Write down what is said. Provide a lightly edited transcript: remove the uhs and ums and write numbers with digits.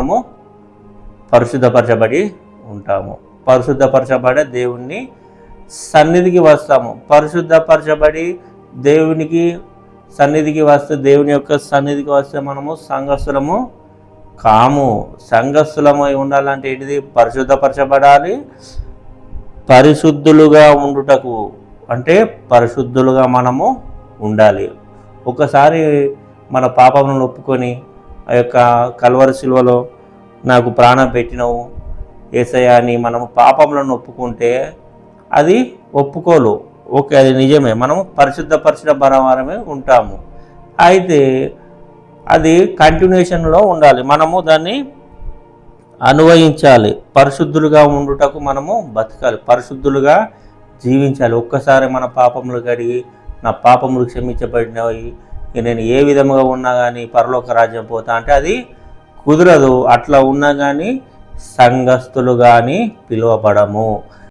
మనము పరిశుద్ధపరచబడి ఉంటాము. పరిశుద్ధపరచబడే దేవుని సన్నిధికి వస్తాము. పరిశుద్ధపరచబడి దేవునికి సన్నిధికి వస్తే, దేవుని యొక్క సన్నిధికి వస్తే మనము సంఘస్థులము కాము. సంఘస్థులమై ఉండాలంటే ఏంటిది? పరిశుద్ధపరచబడాలి. పరిశుద్ధులుగా ఉండుటకు అంటే పరిశుద్ధులుగా మనము ఉండాలి. ఒకసారి మన పాపములను ఒప్పుకొని ఆ యొక్క కల్వరి శిలువలో నాకు ప్రాణం పెట్టినవు యేసయ్యా అని మనము పాపములను ఒప్పుకుంటే అది ఒప్పుకోలు. ఓకే, అది నిజమే, మనము పరిశుద్ధపరిచిన బలవారమే ఉంటాము. అయితే అది కంటిన్యూషన్లో ఉండాలి, మనము దాన్ని అన్వయించాలి. పరిశుద్ధులుగా ఉండుటకు మనము బతకాలి, పరిశుద్ధులుగా జీవించాలి. ఒక్కసారి మన పాపములు కడిగి నా పాపములు క్షమించబడినవి, నేను ఏ విధముగా ఉన్నా కానీ పరలోక రాజ్యం పోతా అంటే అది కుదరదు. అట్లా ఉన్నా కానీ సంఘస్థులు కానీ పిలువబడము.